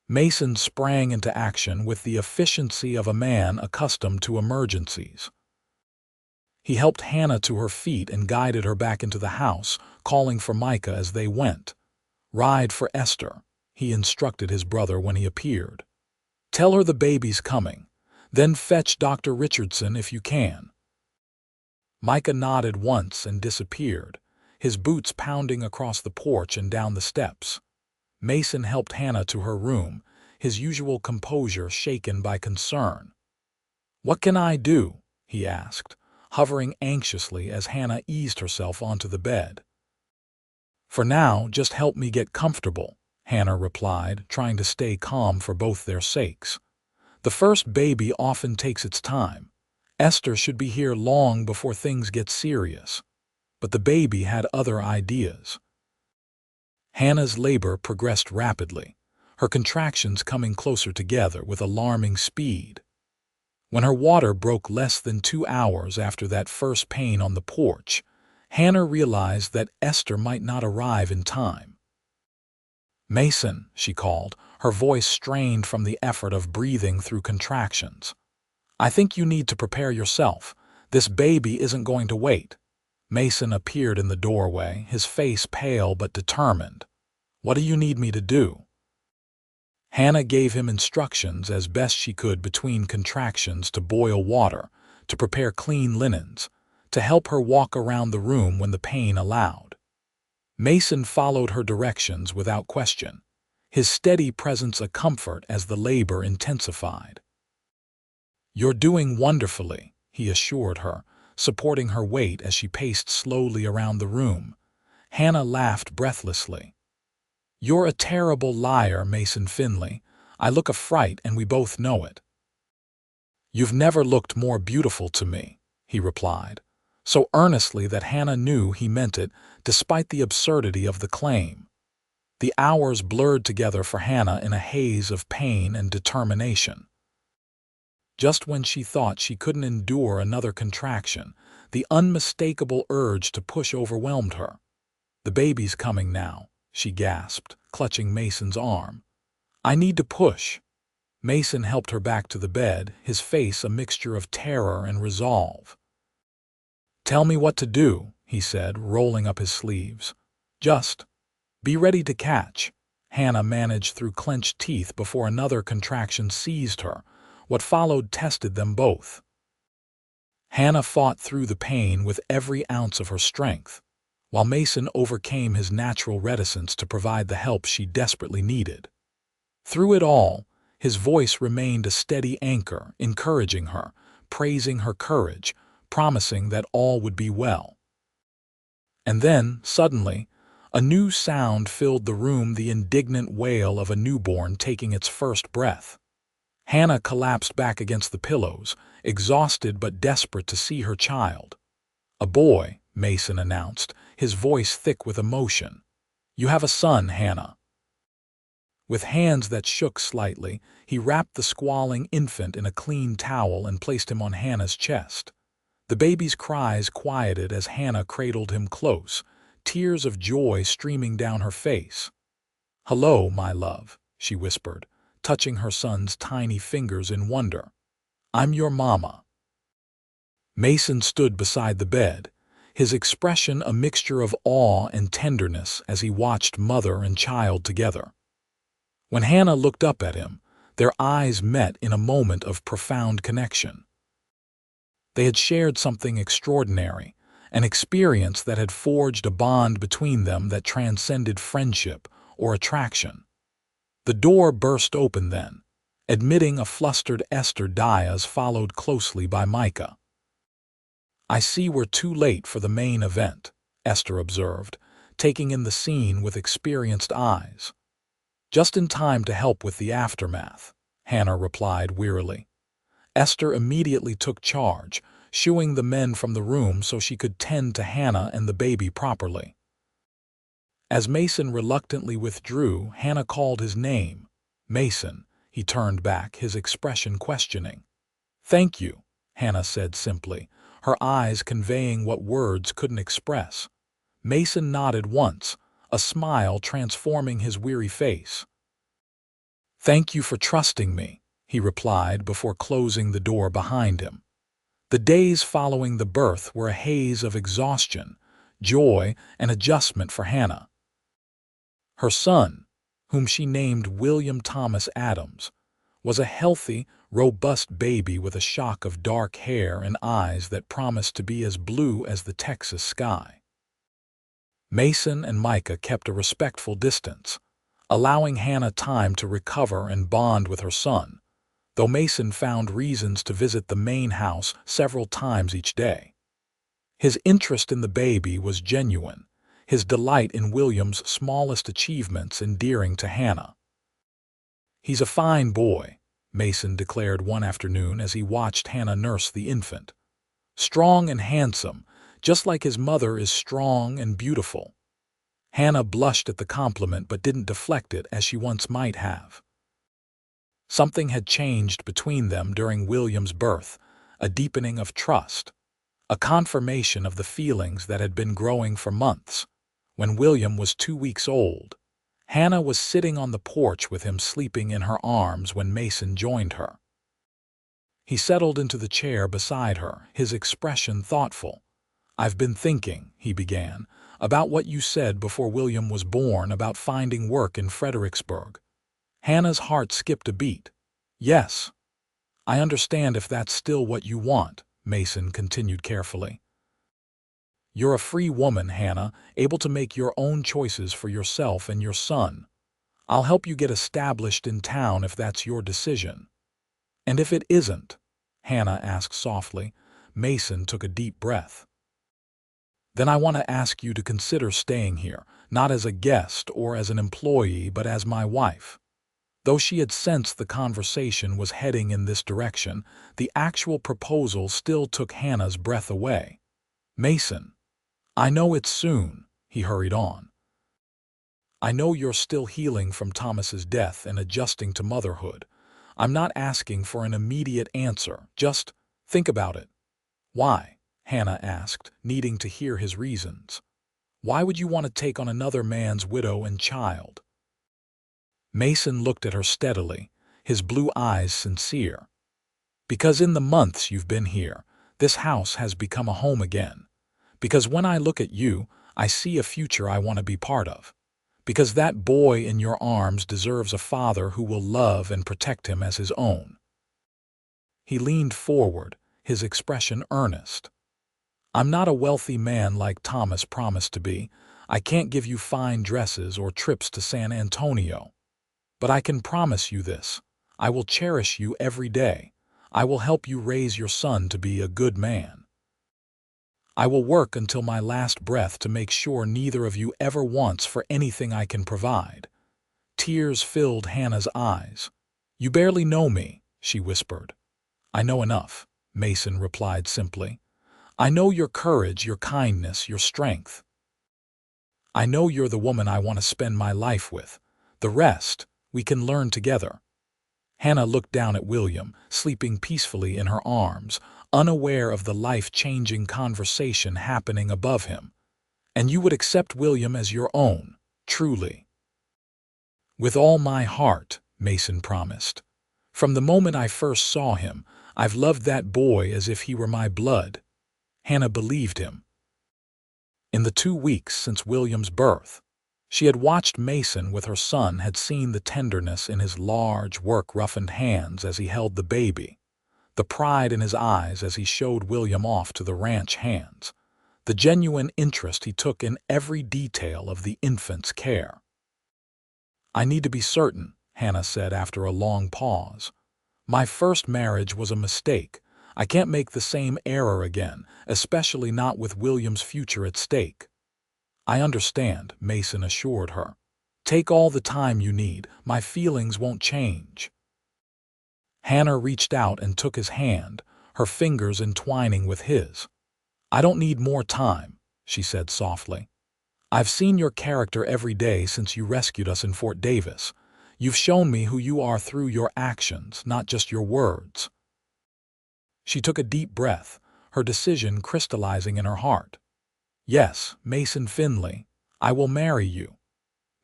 Mason sprang into action with the efficiency of a man accustomed to emergencies. He helped Hannah to her feet and guided her back into the house, calling for Micah as they went. "Ride for Esther," he instructed his brother when he appeared. "Tell her the baby's coming. Then fetch Dr. Richardson if you can." Micah nodded once and disappeared, his boots pounding across the porch and down the steps. Mason helped Hannah to her room, his usual composure shaken by concern. "What can I do?" he asked, hovering anxiously as Hannah eased herself onto the bed. "For now, just help me get comfortable," Hannah replied, trying to stay calm for both their sakes. "The first baby often takes its time. Esther should be here long before things get serious." But the baby had other ideas. Hannah's labor progressed rapidly, her contractions coming closer together with alarming speed. When her water broke less than 2 hours after that first pain on the porch, Hannah realized that Esther might not arrive in time. "Mason," she called, her voice strained from the effort of breathing through contractions. "I think you need to prepare yourself. This baby isn't going to wait." Mason appeared in the doorway, his face pale but determined. "What do you need me to do?" Hannah gave him instructions as best she could between contractions to boil water, to prepare clean linens, to help her walk around the room when the pain allowed. Mason followed her directions without question, his steady presence a comfort as the labor intensified. "You're doing wonderfully," he assured her, supporting her weight as she paced slowly around the room. Hannah laughed breathlessly. "You're a terrible liar, Mason Finley. I look a fright and we both know it." "You've never looked more beautiful to me," he replied, so earnestly that Hannah knew he meant it despite the absurdity of the claim. The hours blurred together for Hannah in a haze of pain and determination. Just when she thought she couldn't endure another contraction, the unmistakable urge to push overwhelmed her. "The baby's coming now," she gasped, clutching Mason's arm. "I need to push." Mason helped her back to the bed, his face a mixture of terror and resolve. "Tell me what to do," he said, rolling up his sleeves. "Just be ready to catch." Hannah managed through clenched teeth before another contraction seized her. What followed tested them both. Hannah fought through the pain with every ounce of her strength, while Mason overcame his natural reticence to provide the help she desperately needed. Through it all, his voice remained a steady anchor, encouraging her, praising her courage, promising that all would be well. And then, suddenly, a new sound filled the room, the indignant wail of a newborn taking its first breath. Hannah collapsed back against the pillows, exhausted but desperate to see her child. "A boy," Mason announced, his voice thick with emotion. "You have a son, Hannah." With hands that shook slightly, he wrapped the squalling infant in a clean towel and placed him on Hannah's chest. The baby's cries quieted as Hannah cradled him close, tears of joy streaming down her face. "Hello, my love," she whispered, touching her son's tiny fingers in wonder. "I'm your mama." Mason stood beside the bed, his expression a mixture of awe and tenderness as he watched mother and child together. When Hannah looked up at him, their eyes met in a moment of profound connection. They had shared something extraordinary, an experience that had forged a bond between them that transcended friendship or attraction. The door burst open then, admitting a flustered Esther Diaz followed closely by Micah. "I see we're too late for the main event," Esther observed, taking in the scene with experienced eyes. "Just in time to help with the aftermath," Hannah replied wearily. Esther immediately took charge, shooing the men from the room so she could tend to Hannah and the baby properly. As Mason reluctantly withdrew, Hannah called his name. "Mason," he turned back, his expression questioning. "Thank you," Hannah said simply, her eyes conveying what words couldn't express. Mason nodded once, a smile transforming his weary face. "Thank you for trusting me," he replied before closing the door behind him. The days following the birth were a haze of exhaustion, joy, and adjustment for Hannah. Her son, whom she named William Thomas Adams, was a healthy, robust baby with a shock of dark hair and eyes that promised to be as blue as the Texas sky. Mason and Micah kept a respectful distance, allowing Hannah time to recover and bond with her son, though Mason found reasons to visit the main house several times each day. His interest in the baby was genuine, his delight in William's smallest achievements endearing to Hannah. "He's a fine boy," Mason declared one afternoon as he watched Hannah nurse the infant. "Strong and handsome, just like his mother is strong and beautiful." Hannah blushed at the compliment but didn't deflect it as she once might have. Something had changed between them during William's birth, a deepening of trust, a confirmation of the feelings that had been growing for months. When William was 2 weeks old, Hannah was sitting on the porch with him sleeping in her arms when Mason joined her. He settled into the chair beside her, his expression thoughtful. "I've been thinking," he began, "about what you said before William was born about finding work in Fredericksburg." Hannah's heart skipped a beat. "Yes, I understand if that's still what you want," Mason continued carefully. "You're a free woman, Hannah, able to make your own choices for yourself and your son. I'll help you get established in town if that's your decision." "And if it isn't?" Hannah asked softly. Mason took a deep breath. "Then I want to ask you to consider staying here, not as a guest or as an employee, but as my wife." Though she had sensed the conversation was heading in this direction, the actual proposal still took Hannah's breath away. "Mason, I know it's soon," he hurried on. "I know you're still healing from Thomas's death and adjusting to motherhood. I'm not asking for an immediate answer, just think about it." "Why?" Hannah asked, needing to hear his reasons. "Why would you want to take on another man's widow and child?" Mason looked at her steadily, his blue eyes sincere. "Because in the months you've been here, this house has become a home again. Because when I look at you, I see a future I want to be part of. Because that boy in your arms deserves a father who will love and protect him as his own." He leaned forward, his expression earnest. "I'm not a wealthy man like Thomas promised to be. I can't give you fine dresses or trips to San Antonio. But I can promise you this. I will cherish you every day. I will help you raise your son to be a good man. I will work until my last breath to make sure neither of you ever wants for anything I can provide." Tears filled Hannah's eyes. "You barely know me," she whispered. "I know enough," Mason replied simply. "I know your courage, your kindness, your strength. I know you're the woman I want to spend my life with. The rest, we can learn together." Hannah looked down at William, sleeping peacefully in her arms, unaware of the life-changing conversation happening above him. "And you would accept William as your own, truly?" "With all my heart," Mason promised. "From the moment I first saw him, I've loved that boy as if he were my blood." Hannah believed him. In the 2 weeks since William's birth, she had watched Mason with her son, had seen the tenderness in his large, work-roughened hands as he held the baby, the pride in his eyes as he showed William off to the ranch hands, the genuine interest he took in every detail of the infant's care. "I need to be certain," Hannah said after a long pause. "My first marriage was a mistake. I can't make the same error again, especially not with William's future at stake." "I understand," Mason assured her. "Take all the time you need. My feelings won't change." Hannah reached out and took his hand, her fingers entwining with his. "I don't need more time," she said softly. "I've seen your character every day since you rescued us in Fort Davis. You've shown me who you are through your actions, not just your words." She took a deep breath, her decision crystallizing in her heart. "Yes, Mason Finley, I will marry you."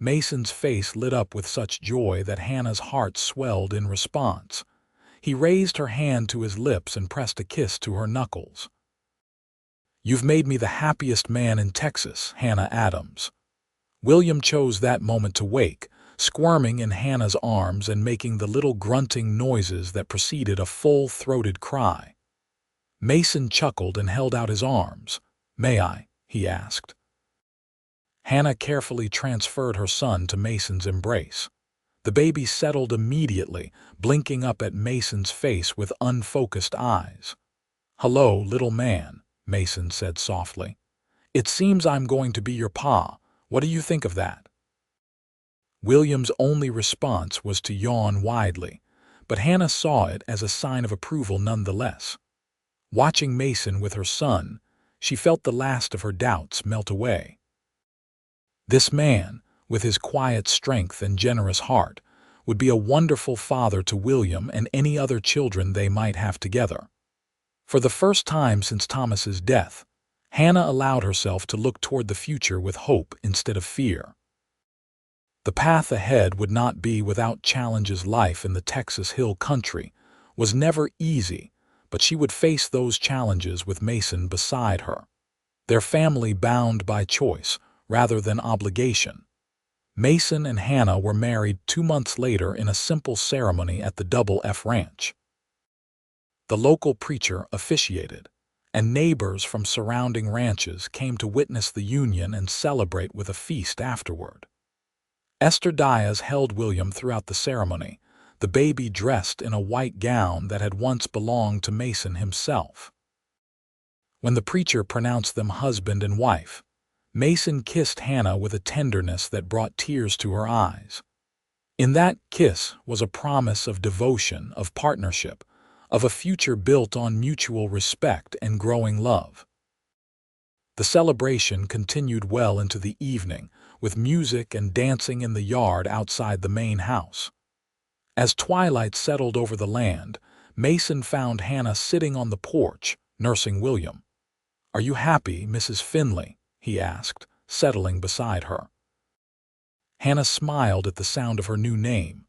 Mason's face lit up with such joy that Hannah's heart swelled in response. He raised her hand to his lips and pressed a kiss to her knuckles. "You've made me the happiest man in Texas, Hannah Adams." William chose that moment to wake, squirming in Hannah's arms and making the little grunting noises that preceded a full-throated cry. Mason chuckled and held out his arms. "May I?" he asked. Hannah carefully transferred her son to Mason's embrace. The baby settled immediately, blinking up at Mason's face with unfocused eyes. "Hello, little man," Mason said softly. "It seems I'm going to be your pa. What do you think of that?" William's only response was to yawn widely, but Hannah saw it as a sign of approval nonetheless. Watching Mason with her son, she felt the last of her doubts melt away. This man, with his quiet strength and generous heart, would be a wonderful father to William and any other children they might have together. For the first time since Thomas's death, Hannah allowed herself to look toward the future with hope instead of fear. The path ahead would not be without challenges. Life in the Texas Hill Country was never easy, but she would face those challenges with Mason beside her, their family bound by choice rather than obligation. Mason and Hannah were married 2 months later in a simple ceremony at the Double F Ranch. The local preacher officiated, and neighbors from surrounding ranches came to witness the union and celebrate with a feast afterward. Esther Diaz held William throughout the ceremony, the baby dressed in a white gown that had once belonged to Mason himself. When the preacher pronounced them husband and wife, Mason kissed Hannah with a tenderness that brought tears to her eyes. In that kiss was a promise of devotion, of partnership, of a future built on mutual respect and growing love. The celebration continued well into the evening, with music and dancing in the yard outside the main house. As twilight settled over the land, Mason found Hannah sitting on the porch, nursing William. "Are you happy, Mrs. Finley?" he asked, settling beside her. Hannah smiled at the sound of her new name.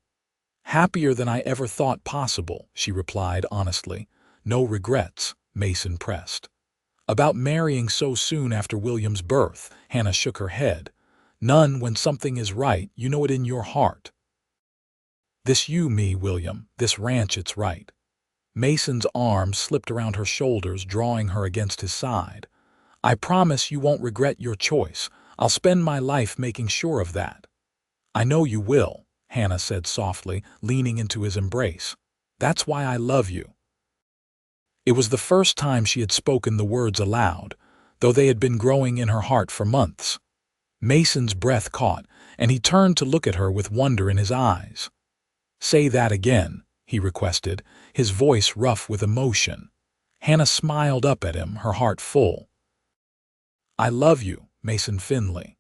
Happier than I ever thought possible, she replied honestly. No regrets, Mason pressed. About marrying so soon after William's birth, Hannah shook her head. None. When something is right, you know it in your heart. This you, me, William, this ranch, it's right. Mason's arms slipped around her shoulders, drawing her against his side. I promise you won't regret your choice. I'll spend my life making sure of that. I know you will, Hannah said softly, leaning into his embrace. That's why I love you. It was the first time she had spoken the words aloud, though they had been growing in her heart for months. Mason's breath caught, and he turned to look at her with wonder in his eyes. Say that again, he requested, his voice rough with emotion. Hannah smiled up at him, her heart full. I love you, Mason Finley.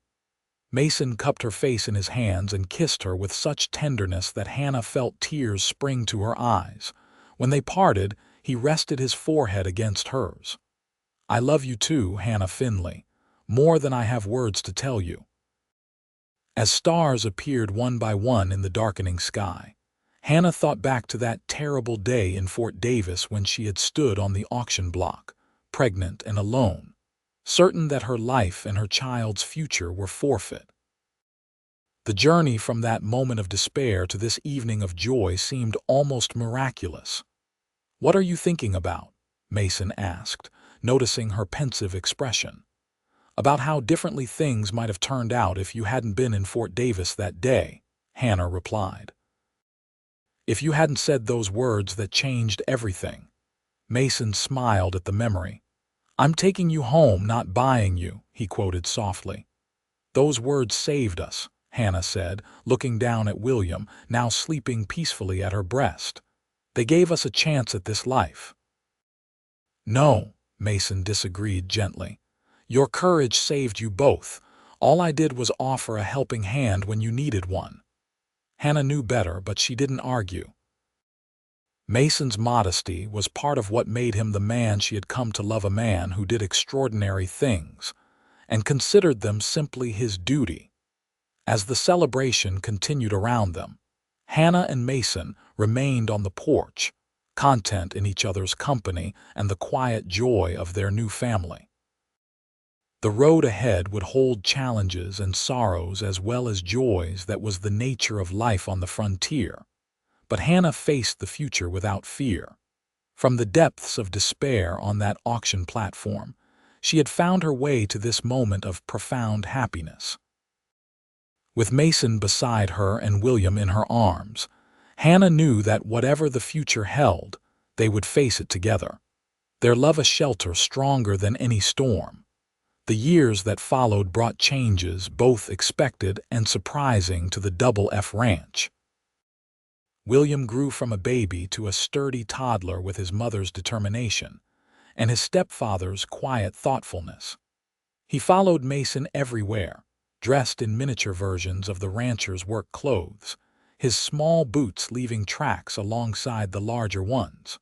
Mason cupped her face in his hands and kissed her with such tenderness that Hannah felt tears spring to her eyes. When they parted, he rested his forehead against hers. I love you too, Hannah Finley, more than I have words to tell you. As stars appeared one by one in the darkening sky, Hannah thought back to that terrible day in Fort Davis when she had stood on the auction block, pregnant and alone, certain that her life and her child's future were forfeit. The journey from that moment of despair to this evening of joy seemed almost miraculous. What are you thinking about? Mason asked, noticing her pensive expression. About how differently things might have turned out if you hadn't been in Fort Davis that day, Hannah replied. If you hadn't said those words that changed everything. Mason smiled at the memory. I'm taking you home, not buying you, he quoted softly. Those words saved us, Hannah said, looking down at William, now sleeping peacefully at her breast. They gave us a chance at this life. No, Mason disagreed gently. Your courage saved you both. All I did was offer a helping hand when you needed one. Hannah knew better, but she didn't argue. Mason's modesty was part of what made him the man she had come to love, a man who did extraordinary things, and considered them simply his duty. As the celebration continued around them, Hannah and Mason remained on the porch, content in each other's company and the quiet joy of their new family. The road ahead would hold challenges and sorrows as well as joys. That was the nature of life on the frontier. But Hannah faced the future without fear. From the depths of despair on that auction platform, she had found her way to this moment of profound happiness. With Mason beside her and William in her arms, Hannah knew that whatever the future held, they would face it together. Their love a shelter stronger than any storm. The years that followed brought changes, both expected and surprising, to the Double F Ranch. William grew from a baby to a sturdy toddler with his mother's determination and his stepfather's quiet thoughtfulness. He followed Mason everywhere, dressed in miniature versions of the rancher's work clothes, his small boots leaving tracks alongside the larger ones.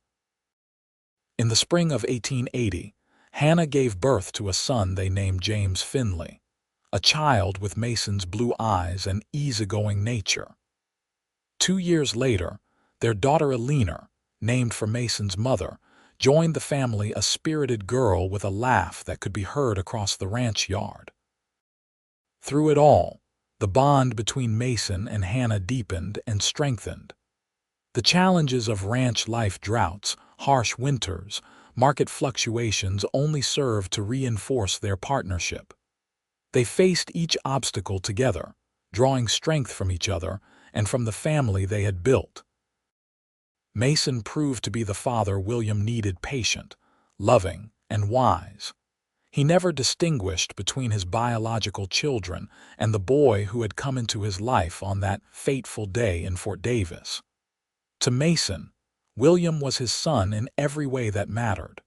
In the spring of 1880, Hannah gave birth to a son they named James Finley, a child with Mason's blue eyes and easygoing nature. 2 years later, their daughter Elena, named for Mason's mother, joined the family, a spirited girl with a laugh that could be heard across the ranch yard. Through it all, the bond between Mason and Hannah deepened and strengthened. The challenges of ranch life, droughts, harsh winters, market fluctuations, only served to reinforce their partnership. They faced each obstacle together, drawing strength from each other and from the family they had built. Mason proved to be the father William needed, patient, loving, and wise. He never distinguished between his biological children and the boy who had come into his life on that fateful day in Fort Davis. To Mason, William was his son in every way that mattered.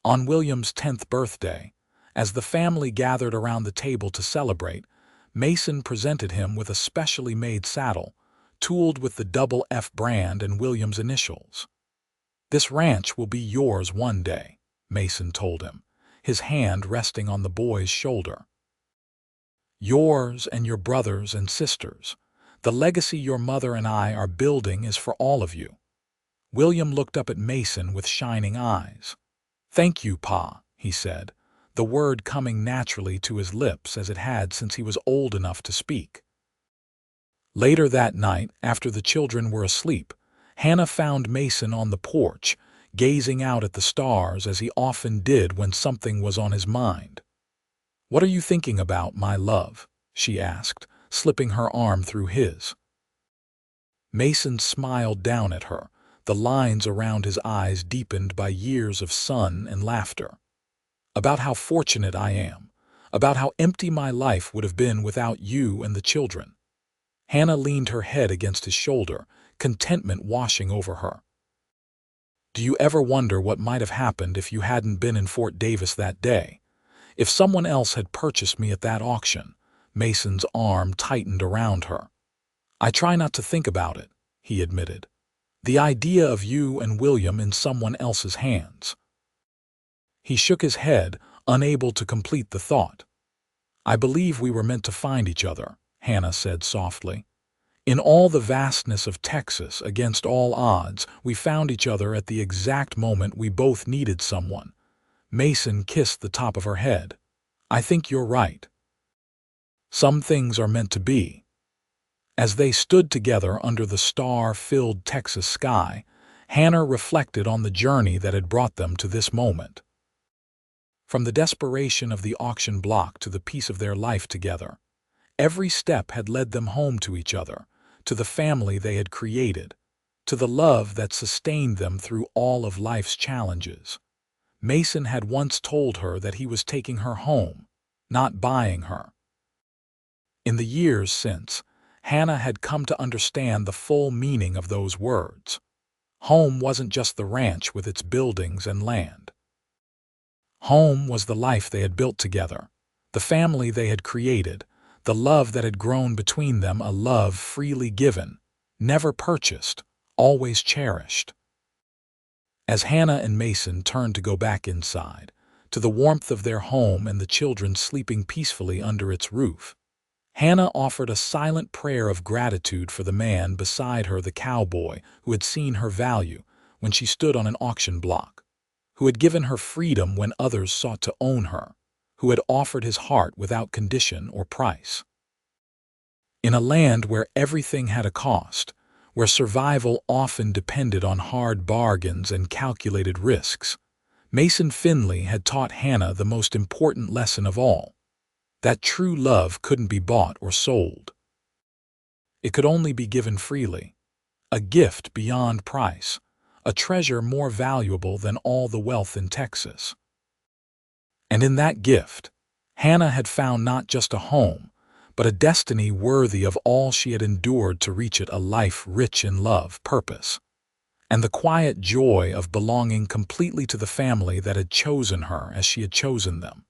On William's 10th birthday, as the family gathered around the table to celebrate, Mason presented him with a specially made saddle, tooled with the Double F brand and William's initials. "This ranch will be yours one day," Mason told him, his hand resting on the boy's shoulder. "Yours and your brothers and sisters. The legacy your mother and I are building is for all of you." William looked up at Mason with shining eyes. "Thank you, Pa," he said, the word coming naturally to his lips as it had since he was old enough to speak. Later that night, after the children were asleep, Hannah found Mason on the porch, gazing out at the stars as he often did when something was on his mind. "What are you thinking about, my love?" she asked, slipping her arm through his. Mason smiled down at her, the lines around his eyes deepened by years of sun and laughter. "About how fortunate I am, about how empty my life would have been without you and the children." Hannah leaned her head against his shoulder, contentment washing over her. "Do you ever wonder what might have happened if you hadn't been in Fort Davis that day? If someone else had purchased me at that auction?" Mason's arm tightened around her. "I try not to think about it," he admitted. "The idea of you and William in someone else's hands." He shook his head, unable to complete the thought. "I believe we were meant to find each other," Hannah said softly. "In all the vastness of Texas, against all odds, we found each other at the exact moment we both needed someone." Mason kissed the top of her head. "I think you're right. Some things are meant to be." As they stood together under the star-filled Texas sky, Hannah reflected on the journey that had brought them to this moment. From the desperation of the auction block to the peace of their life together, every step had led them home to each other, to the family they had created, to the love that sustained them through all of life's challenges. Mason had once told her that he was taking her home, not buying her. In the years since, Hannah had come to understand the full meaning of those words. Home wasn't just the ranch with its buildings and land. Home was the life they had built together, the family they had created, the love that had grown between them, a love freely given, never purchased, always cherished. As Hannah and Mason turned to go back inside, to the warmth of their home and the children sleeping peacefully under its roof, Hannah offered a silent prayer of gratitude for the man beside her, the cowboy who had seen her value when she stood on an auction block, who had given her freedom when others sought to own her, who had offered his heart without condition or price. In a land where everything had a cost, where survival often depended on hard bargains and calculated risks, Mason Finley had taught Hannah the most important lesson of all: that true love couldn't be bought or sold. It could only be given freely, a gift beyond price, a treasure more valuable than all the wealth in Texas. And in that gift, Hannah had found not just a home, but a destiny worthy of all she had endured to reach it, a life rich in love, purpose, and the quiet joy of belonging completely to the family that had chosen her as she had chosen them.